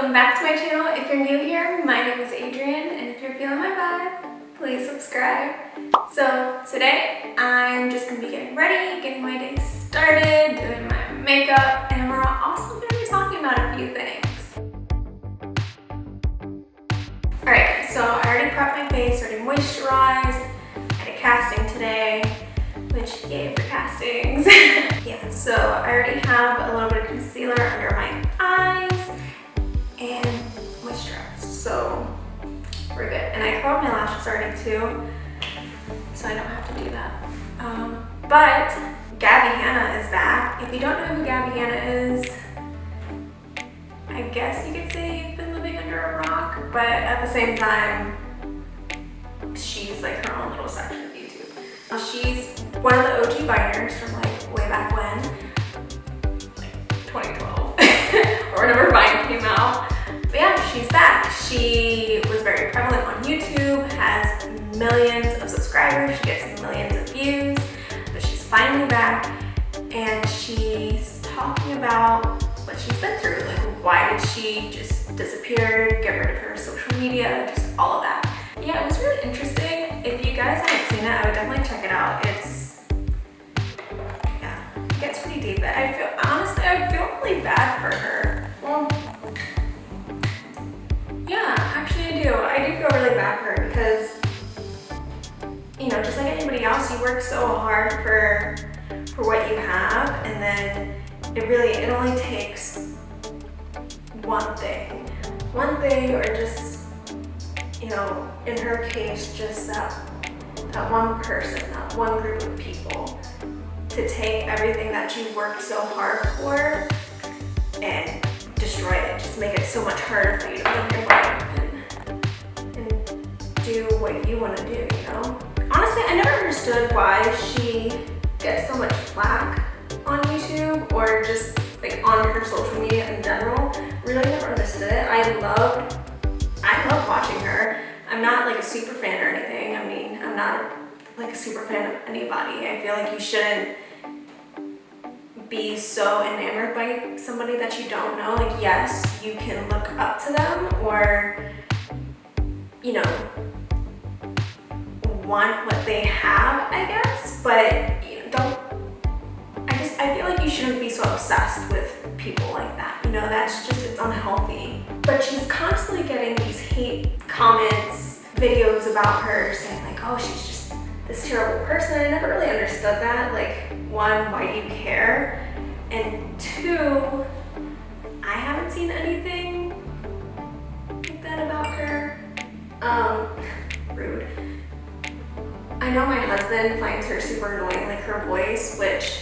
welcome back to my channel. If you're new here, my name is Adrianne, and if you're feeling my vibe, please subscribe. So today, I'm just gonna be getting ready, getting my day started, doing my makeup, and we're also gonna be talking about a few things. Alright guys, so I already prepped my face, already moisturized, I did casting today, which yay for castings. Yeah, so I already have a little bit of concealer under my eyes and moisturized, so we're good. And I curled my lashes already too, so I don't have to do that. But Gabbie Hanna is back. If you don't know who Gabbie Hanna is, I guess you could say you've been living under a rock, but at the same time, she's like her own little section of YouTube. She's one of the OG Viners from like way back when, like 2012, or whenever Vine came out. But yeah, she's back. She was very prevalent on YouTube, has millions of subscribers, she gets millions of views, but she's finally back, and she's talking about what she's been through. Like, why did she just disappear, get rid of her social media, just all of that. Yeah, it was really interesting. If you guys haven't seen it, I would definitely check it out. It gets pretty deep. But honestly, I feel really bad for her. Well, yeah, actually I do. I do feel really bad for her because, you know, just like anybody else, you work so hard for what you have, and then it only takes one thing, or just, you know, in her case, just that one person, that one group of people, to take everything that you worked so hard for and destroy it, just make it so much harder for you to live your life and do what you want to do, you know? Honestly, I never understood why she gets so much flack on YouTube, or just like on her social media in general. Really never understood it. I love watching her. I'm not like a super fan or anything. I mean, I'm not like a super fan of anybody. I feel like you shouldn't be so enamored by somebody that you don't know. Like, yes, you can look up to them, or, you know, want what they have, I guess, but you know, I feel like you shouldn't be so obsessed with people like that. You know, it's unhealthy. But she's constantly getting these hate comments, videos about her saying like, oh, she's just this terrible person. I never really understood that. Like, one, why do you care? And two, I haven't seen anything like that about her. Rude. I know my husband finds her super annoying, like her voice, which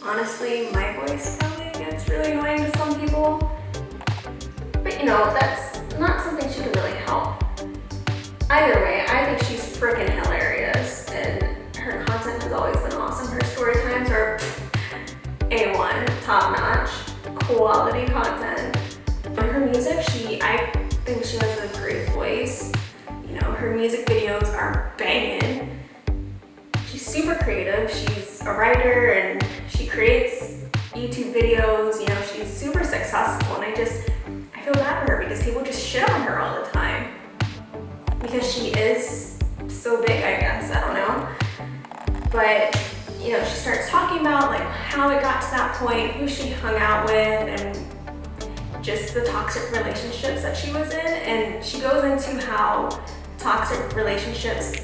honestly, my voice probably gets really annoying to some people. But you know, that's not something she can really help. Either way, I think she's freaking hilarious, and her content has always been awesome. Her story times are A1, top-notch, quality content. And her music, I think she has a great voice. You know, her music videos are banging. She's super creative. She's a writer, and she creates YouTube videos. You know, she's super successful, and I feel bad for her because people just shit on her all the time because she is so big, I guess. I don't know. But, you know, she starts talking about like how it got to that point, who she hung out with, and just the toxic relationships that she was in. And she goes into how toxic relationships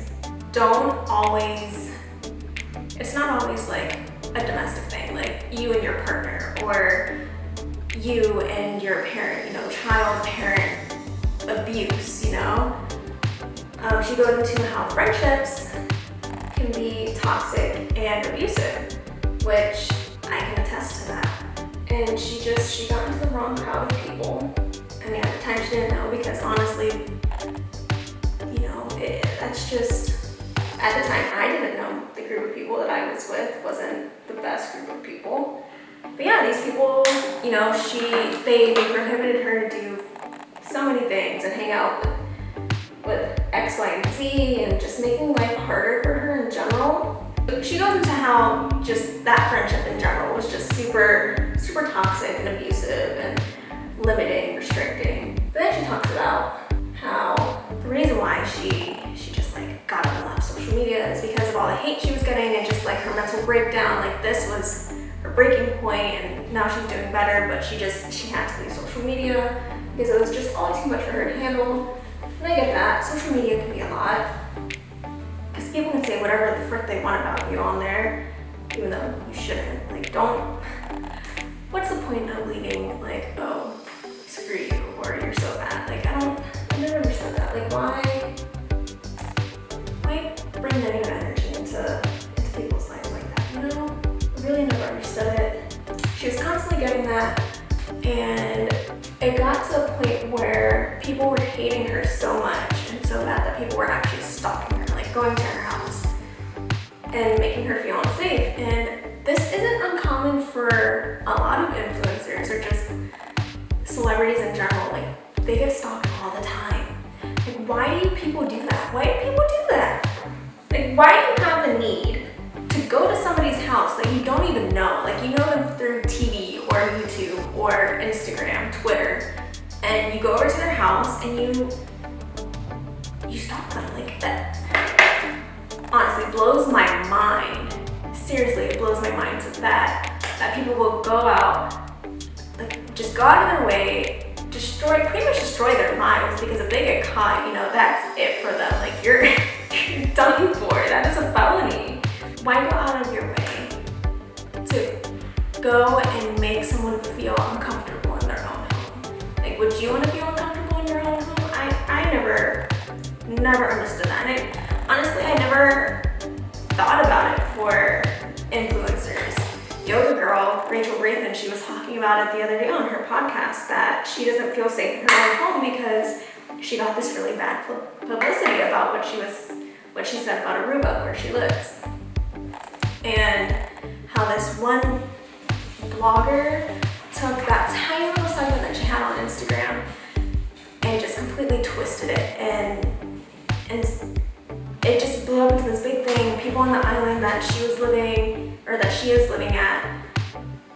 it's not always like a domestic thing, like you and your partner, or you and your parent, you know, child-parent abuse, you know? She goes into how friendships can be toxic and abusive, which I can attest to that. And she got into the wrong crowd of people. I mean, at the time she didn't know, because honestly, you know, that's just, at the time I didn't know the group of people that I was with wasn't the best group of people. But yeah, these people, you know, they prohibited her to do so many things and hang out with X, Y, and Z, and just making life harder for her in general. She goes into how just that friendship in general was just super, super toxic and abusive and limiting, restricting. like this was her breaking point, and now she's doing better, but she had to leave social media because it was just all too much for her to handle. And I get that. Social media can be a lot. Because people can say whatever the frick they want about you on there, even though you shouldn't. Like, what's the point of leaving, like, oh, screw you, or you're so bad? Like, I never understood that. Like, why bring negative energy into people's lives like that, you know? I really never understood it. She was constantly getting that, and it got to a point where people were hating her so much and so bad that people were actually stalking her, like going to her house and making her feel unsafe. And this isn't uncommon for a lot of influencers or just celebrities in general. Like, they get stalked all the time. Like, why do people do that? Why do people do that? Like, why do you have the need to go to somebody's house that you don't even know? Like, you know them through TV or YouTube or Instagram, Twitter, and you go over to their house and you stalk them. Like, that honestly blows my mind. Seriously, it blows my mind that people will go out, like, just go out of their way, pretty much destroy their lives, because if they get caught, you know, that's it for them. Like, you're done for. That is a felony. Why go out of your way to go and make someone feel uncomfortable in their own home? Like, would you want to feel uncomfortable in your own home? I never understood that. And honestly, I never thought about it for influencers. Yoga Girl, Rachel Rathan, she was talking about it the other day on her podcast that she doesn't feel safe in her own home because she got this really bad publicity about what she said about Aruba, where she lives. And how this one blogger took that tiny little segment that she had on Instagram and just completely twisted it, and it just blew up into this big thing. People on the island that she is living at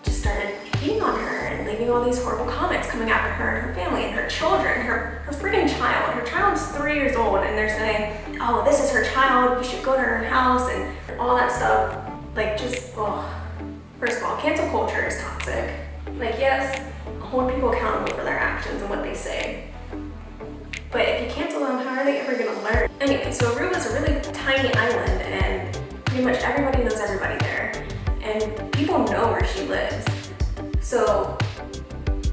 just started hating on her and leaving all these horrible comments coming after her and her family and her children, her freaking child. Her child's 3 years old, and they're saying, oh, this is her child, you should go to her house, and all that stuff. Like, just, oh. First of all, cancel culture is toxic. Like, yes, hold people accountable for their actions and what they say. But if you cancel them, how are they ever gonna learn? Anyway, so Aruba's a really tiny island, and pretty much everybody knows everybody there. And people know where she lives. So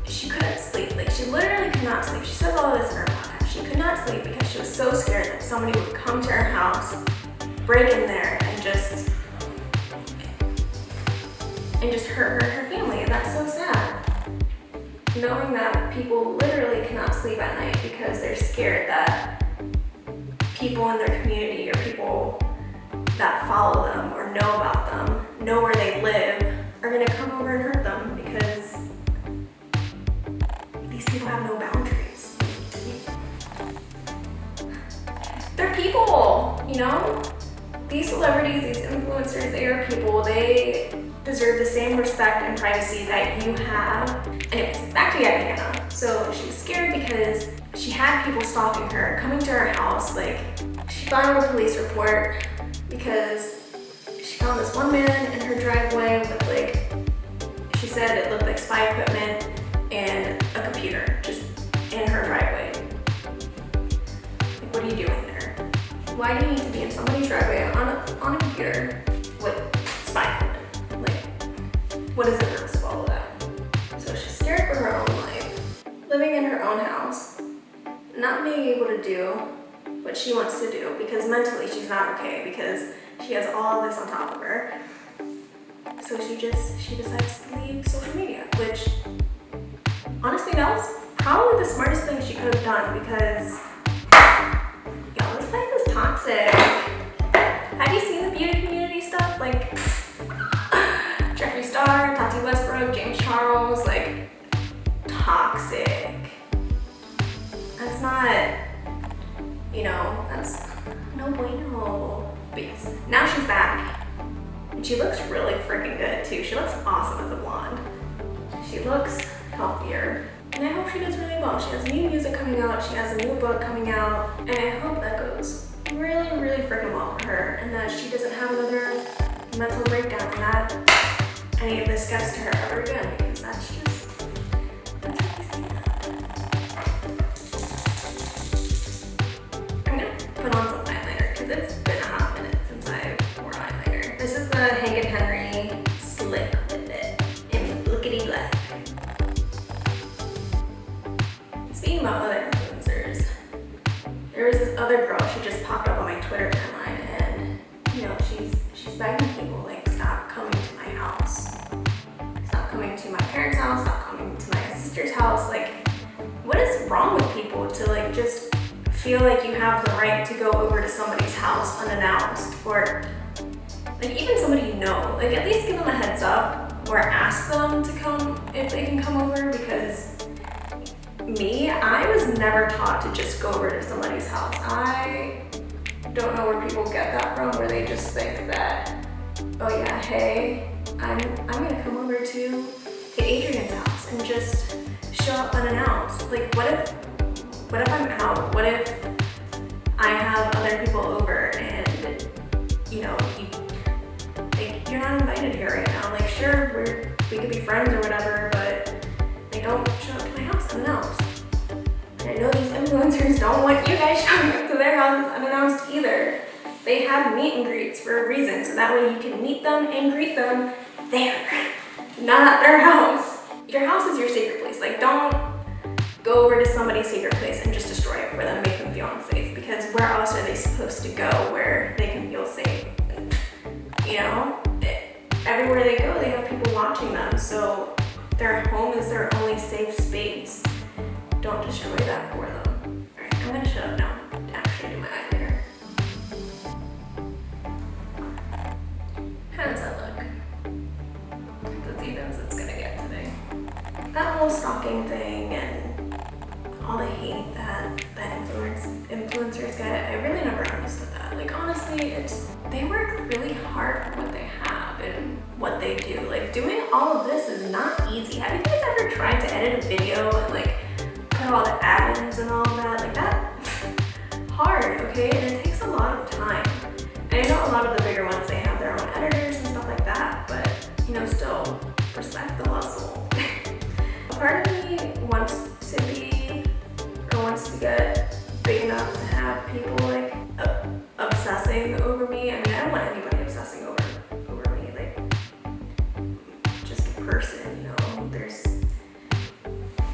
she couldn't sleep. Like, she literally could not sleep. She says all of this in her podcast. She could not sleep because she was so scared that somebody would come to her house, break in there, and just hurt her family. And that's so sad. Knowing that people literally cannot sleep at night because they're scared that people in their community or people that follow them or know about them, know where they live, are gonna come over and hurt them because these people have no boundaries. They're people, you know? These celebrities, these influencers, they are people. They deserve the same respect and privacy that you have. Anyways, back to Gabbie Hanna. So she was scared because she had people stalking her, coming to her house. Like, she filed a police report because she found this one man in her driveway with, like, she said it looked like spy equipment and a computer just in her driveway. Like, what are you doing there? Why do you need to be in somebody's driveway on a computer with spy equipment? Like, what is the purpose of all of that? So she's scared for her own life, living in her own house, not being able to do what she wants to do because mentally she's not okay because she has all of this on top of her. So she decides to leave social media, which honestly, that was probably the smartest thing she could have done because, y'all, this place is toxic. Have you seen the beauty community stuff? Like, Jeffree Star, Tati Westbrook, James Charles, like, toxic. That's not, you know, that's no bueno. But yes, now she's back. And she looks really freaking good too. She looks awesome as a blonde. She looks healthier. And I hope she does really well. She has new music coming out. She has a new book coming out. And I hope that goes really, really freaking well for her. And that she doesn't have another mental breakdown from that. any of this gets to her ever again, because that's crazy. I'm gonna put on some eyeliner because it's been a hot minute since I wore eyeliner. This is the Hank & Henry Slick With It in Blickety Black. Speaking about other influencers, there was this other girl, she just popped up on my Twitter timeline, and you know, she's begging people like, stop coming to my house. Stop coming to my parents' house, stop coming to my sister's house. Like, what is wrong with people to like just feel like you have the right to go over to somebody's house unannounced, or like even somebody you know, like at least give them a heads up or ask them to come if they can come over, because me, I was never taught to just go over to somebody's house. I don't know where people get that from, where they just think that, oh yeah, hey, I'm gonna come over to Adrianne's house and just show up unannounced. Like, what if I'm out? What if I have other people over and, you know, you're not invited here right now? Like, sure, we could be friends or whatever, but they don't show up to my house unannounced. And I know these influencers don't want you guys showing up to their houses unannounced either. They have meet and greets for a reason, so that way you can meet them and greet them there, not at their house. Your house is your sacred place. Like, don't go over to somebody's sacred place and just destroy it for them, make them feel unsafe, because where else are they supposed to go where they can feel safe? You know, everywhere they go, they have people watching them, so their home is their only safe space. Don't destroy that for them. All right, I'm gonna shut up now to actually do my eyeliner. How does that look? That's even as it's gonna get today. That whole stalking thing and all the hate that influencers get, I really never understood that. Like, honestly, they work really hard for what they have and what they do. Like, doing all of this is not easy. Have you guys ever tried to edit a video and like put all the add-ins and all that? Like, that's hard, okay? And it takes a lot of time. And I know a lot of the bigger ones, they have their own editors and stuff like that, but you know, still, respect the hustle. Part of me wants to get big enough to have people like obsessing over me. I mean, I don't want anybody obsessing over me, like just a person, you know. There's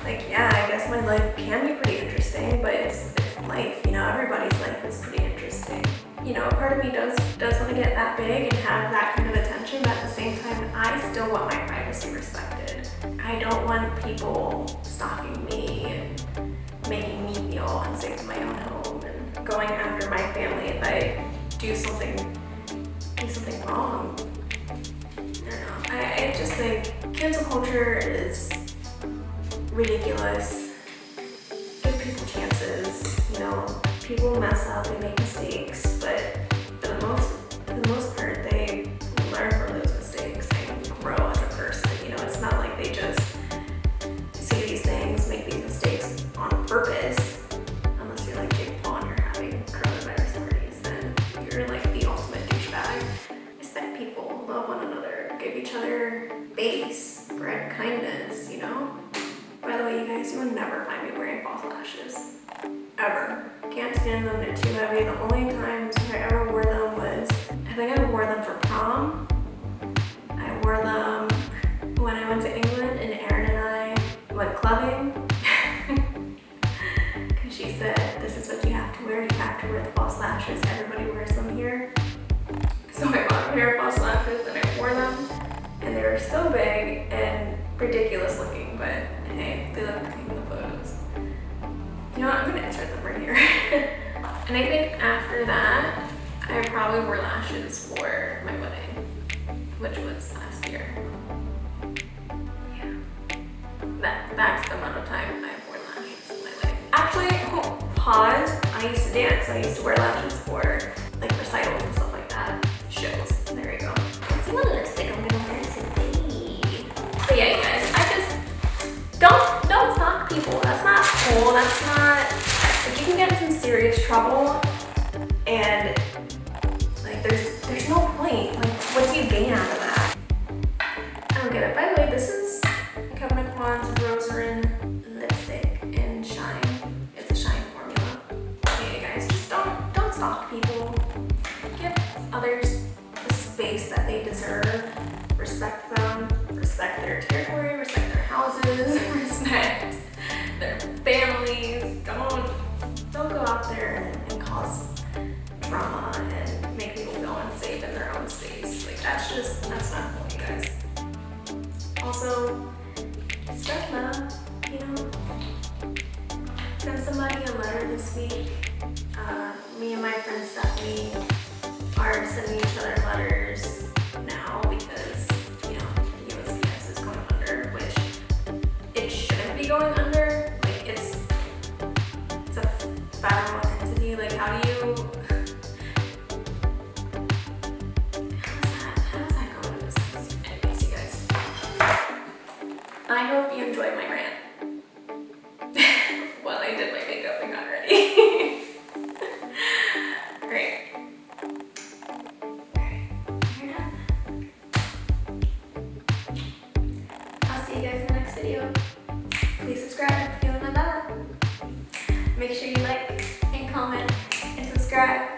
like, yeah, I guess my life can be pretty interesting, but it's life, you know. Everybody's life is pretty interesting. You know, part of me does want to get that big and have that kind of attention, but at the same time, I still want my privacy respected. I don't want people stalking me and making me feel unsafe in my own home and going after my family if I do something wrong. I don't know. I just think cancel culture is ridiculous. Give people chances. You know, people mess up, they make mistakes, but for the most part, they learn from those mistakes and grow as a person. You know, it's not like they just say these things, make these mistakes on purpose. Unless you're like Jake Paul and you're having coronavirus parties, then you're like the ultimate douchebag. Respect people, love one another, give each other space, spread kindness, you know? By the way, you guys, you would never find me wearing false lashes. Ever. Can't stand them, they're too heavy. The only times I ever wore them was, I think I wore them for prom. I wore them when I went to England and Erin and I went clubbing. Because she said, this is what you have to wear. You have to wear the false lashes. Everybody wears them here. So I bought a pair of false lashes and I wore them. And they were so big and ridiculous looking, but hey, they look cute in the photos. You know what, I'm gonna insert them right here. And I think after that, I probably wore lashes for my wedding, which was last year. Yeah, that's the amount of time I've worn lashes in my life. Actually, pause, I used to dance. I used to wear lashes for like recitals and stuff like that, shows. There you go. Let's see what lipstick I'm gonna wear today. But yeah, you guys, I just don't stalk people. That's not cool. That's not, like, you can get in some serious trouble, and like there's no point. Like, what do you gain out of that? I don't writing a letter this week. Me and my friends that we are sending each other letters now because, you know, USPS is going under, which it shouldn't be going under. Like, it's a federal entity. Like, how do you, how does that go into business? Anyways, you guys, I hope you enjoyed my rant. Well, I did my makeup and got ready. Alright. You're done. I'll see you guys in the next video. Please subscribe if you want my bell. Make sure you like and comment and subscribe.